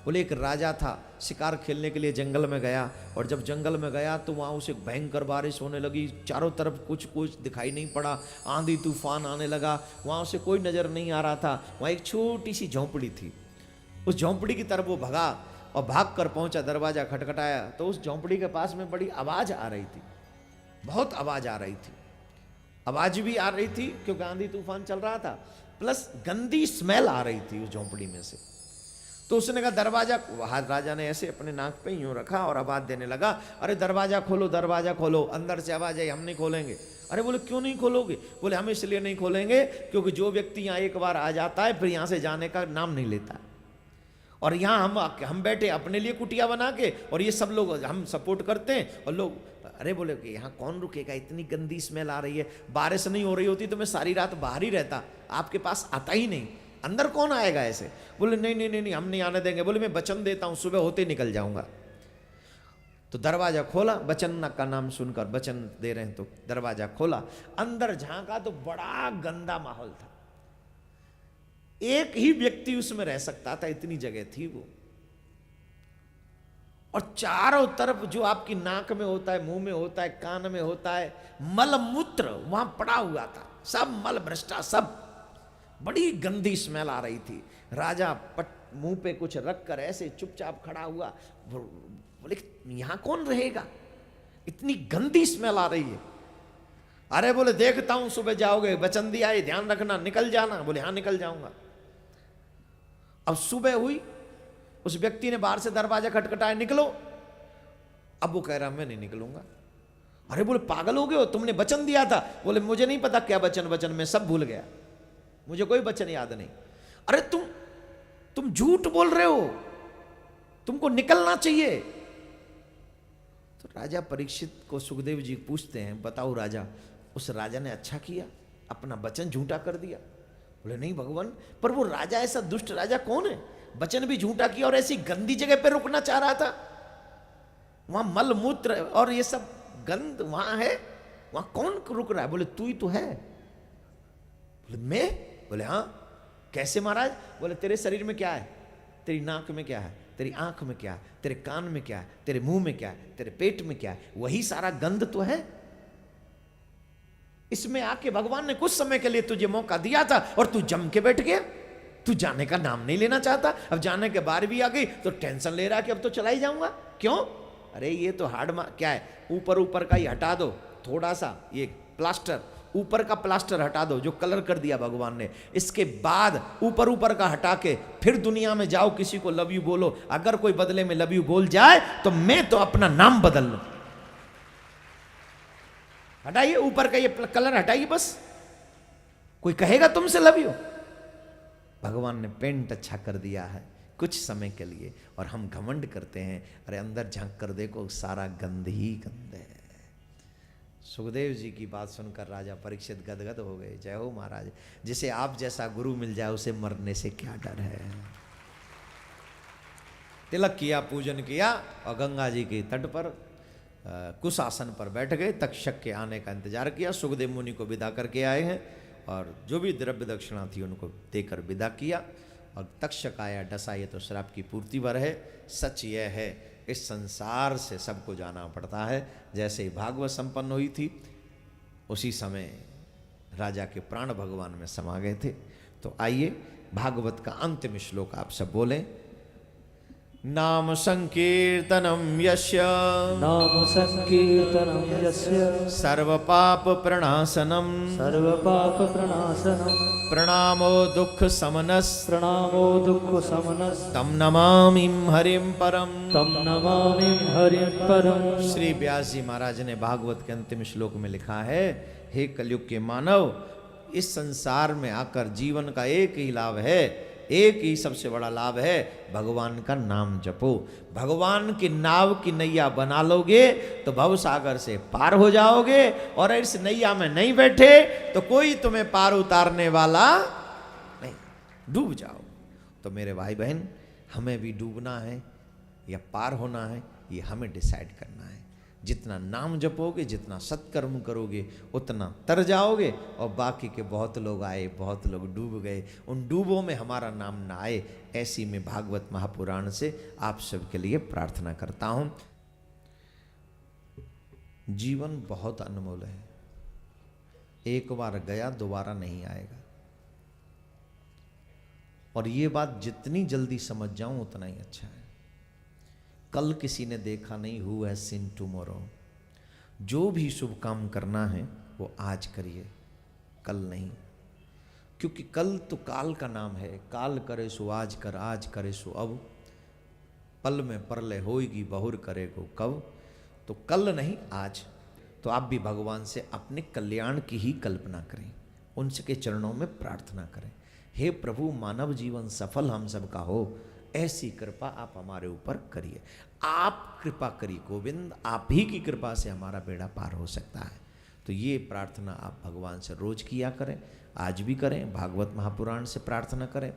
बोले एक राजा था, शिकार खेलने के लिए जंगल में गया, और जब जंगल में गया तो वहाँ उसे भयंकर बारिश होने लगी, चारों तरफ कुछ कुछ दिखाई नहीं पड़ा, आंधी तूफान आने लगा, वहाँ उसे कोई नज़र नहीं आ रहा था। वहाँ एक छोटी सी झोंपड़ी थी, उस झोंपड़ी की तरफ वो भगा और भाग कर पहुंचा, दरवाजा खटखटाया तो उस झोंपड़ी के पास में बड़ी आवाज आ रही थी, बहुत आवाज आ रही थी, आवाज भी आ रही थी क्योंकि आंधी तूफान चल रहा था, प्लस गंदी स्मेल आ रही थी उस झोंपड़ी में से। तो उसने कहा दरवाजा, राजा ने ऐसे अपने नाक पे यूं रखा और आवाज देने लगा, अरे दरवाजा खोलो, दरवाजा खोलो, अंदर से आवाज आई, हम नहीं खोलेंगे। अरे बोले क्यों नहीं खोलोगे? बोले हम इसलिए नहीं खोलेंगे क्योंकि जो व्यक्ति यहाँ एक बार आ जाता है फिर यहाँ से जाने का नाम नहीं लेता, और यहाँ हम बैठे अपने लिए कुटिया बना के, और ये सब लोग हम सपोर्ट करते हैं और लोग। अरे बोले कि यहाँ कौन रुकेगा, इतनी गंदी स्मेल आ रही है, बारिश नहीं हो रही होती तो मैं सारी रात बाहर ही रहता, आपके पास आता ही नहीं, अंदर कौन आएगा ऐसे? बोले नहीं नहीं नहीं नहीं, हम नहीं आने देंगे। बोले मैं वचन देता हूँ सुबह होते निकल जाऊंगा। तो दरवाजा खोला, वचन का नाम सुनकर, वचन दे रहे हैं तो दरवाजा खोला, अंदर झांका तो बड़ा गंदा माहौल था, एक ही व्यक्ति उसमें रह सकता था, इतनी जगह थी वो, और चारों तरफ जो आपकी नाक में होता है, मुंह में होता है, कान में होता है, मल मूत्र वहां पड़ा हुआ था, सब मल भ्रष्टा, सब बड़ी गंदी स्मेल आ रही थी। राजा मुंह पे कुछ रख कर ऐसे चुपचाप खड़ा हुआ, बोले यहां कौन रहेगा, इतनी गंदी स्मेल आ रही है। अरे बोले देखता हूं सुबह जाओगे, वचन दिया है, ध्यान रखना, निकल जाना। बोले हाँ निकल जाऊंगा। अब सुबह हुई, उस व्यक्ति ने बाहर से दरवाजा खटखटाया, निकलो। अब वो कह रहा मैं नहीं निकलूंगा। अरे बोले पागल हो गए हो, तुमने वचन दिया था। बोले मुझे नहीं पता क्या वचन में सब भूल गया, मुझे कोई वचन याद नहीं। अरे तुम झूठ बोल रहे हो, तुमको निकलना चाहिए। तो राजा परीक्षित को सुखदेव जी पूछते हैं, बताओ राजा, उस राजा ने अच्छा किया, अपना वचन झूठा कर दिया? बोले नहीं भगवान, पर वो राजा, ऐसा दुष्ट राजा कौन है, वचन भी झूठा किया और ऐसी गंदी जगह पे रुकना चाह रहा था, वहां मल मूत्र और ये सब गंद वहां है, वहां कौन रुक रहा है? बोले तू ही तो है। बोले मैं? बोले हाँ। कैसे महाराज? बोले तेरे शरीर में क्या है, तेरी नाक में क्या है, तेरी आंख में क्या है, तेरे कान में क्या है, तेरे मुंह में क्या है, तेरे पेट में क्या है, वही सारा गंध तो है। इसमें आके भगवान ने कुछ समय के लिए तुझे मौका दिया था और तू जम के बैठ गया, तू जाने का नाम नहीं लेना चाहता। अब जाने के बार भी आ गई तो टेंशन ले रहा कि अब तो चला ही जाऊंगा। क्यों? अरे ये तो क्या है, ऊपर का ही हटा दो, थोड़ा सा ये प्लास्टर, ऊपर का प्लास्टर हटा दो जो कलर कर दिया भगवान ने, इसके बाद ऊपर का हटा के फिर दुनिया में जाओ, किसी को लव यू बोलो, अगर कोई बदले में लव यू बोल जाए तो मैं तो अपना नाम बदल लूं। हटाइए ऊपर का ये कलर हटाइए, बस कोई कहेगा तुमसे लव यू। भगवान ने पेंट अच्छा कर दिया है कुछ समय के लिए, और हम घमंड करते हैं, अरे अंदर झांक कर देखो सारा गंद ही गंद है। सुखदेव जी की बात सुनकर राजा परीक्षित गदगद हो गए। जय हो महाराज, जिसे आप जैसा गुरु मिल जाए उसे मरने से क्या डर है। तिलक किया, पूजन किया, और गंगा जी के तट पर कुशासन पर बैठ गए। तक्षक के आने का इंतजार किया। सुखदेव मुनि को विदा करके आए हैं, और जो भी द्रव्य दक्षिणा थी उनको देकर विदा किया। और तक्षक आया, डसा, ये तो श्राप की पूर्ति भर है। सच यह है, इस संसार से सबको जाना पड़ता है। जैसे ही भागवत संपन्न हुई थी, उसी समय राजा के प्राण भगवान में समा गए थे। तो आइए भागवत का अंतिम श्लोक आप सब बोलें। नाम संकीर्तनम यस्य, नाम संकीर्तनम यस्य, सर्व पाप प्रणाशनम, सर्व पाप प्रणाशनम, प्रणामो दुख समनस, प्रणामो दुख समनस, तम नमामि हरिम परम, तम नमामि हरिं परम। श्री व्यास जी महाराज ने भागवत के अंतिम श्लोक में लिखा है, हे कलयुग के मानव, इस संसार में आकर जीवन का एक ही लाभ है, एक ही सबसे बड़ा लाभ है, भगवान का नाम जपो। भगवान की नाव की नैया बना लोगे तो भव सागर से पार हो जाओगे, और इस नैया में नहीं बैठे तो कोई तुम्हें पार उतारने वाला नहीं, डूब जाओ। तो मेरे भाई बहन, हमें भी डूबना है या पार होना है, ये हमें डिसाइड करना है। जितना नाम जपोगे, जितना सत्कर्म करोगे, उतना तर जाओगे। और बाकी के बहुत लोग आए, बहुत लोग डूब गए, उन डूबों में हमारा नाम ना आए, ऐसी मैं भागवत महापुराण से आप सबके लिए प्रार्थना करता हूं। जीवन बहुत अनमोल है, एक बार गया दोबारा नहीं आएगा। और ये बात जितनी जल्दी समझ जाऊं उतना ही अच्छा है। कल किसी ने देखा नहीं, हु हैज सीन टुमारो। जो भी शुभ काम करना है वो आज करिए, कल नहीं। क्योंकि कल तो काल का नाम है, काल करे सो आज कर, आज करे सो अब, पल में परले होएगी बहुर करेगो कब। तो कल नहीं आज। तो आप भी भगवान से अपने कल्याण की ही कल्पना करें, उनके चरणों में प्रार्थना करें, हे प्रभु मानव जीवन सफल हम सबका हो, ऐसी कृपा आप हमारे ऊपर करिए। आप कृपा करिए गोविंद, आप ही की कृपा से हमारा बेड़ा पार हो सकता है। तो ये प्रार्थना आप भगवान से रोज किया करें, आज भी करें, भागवत महापुराण से प्रार्थना करें।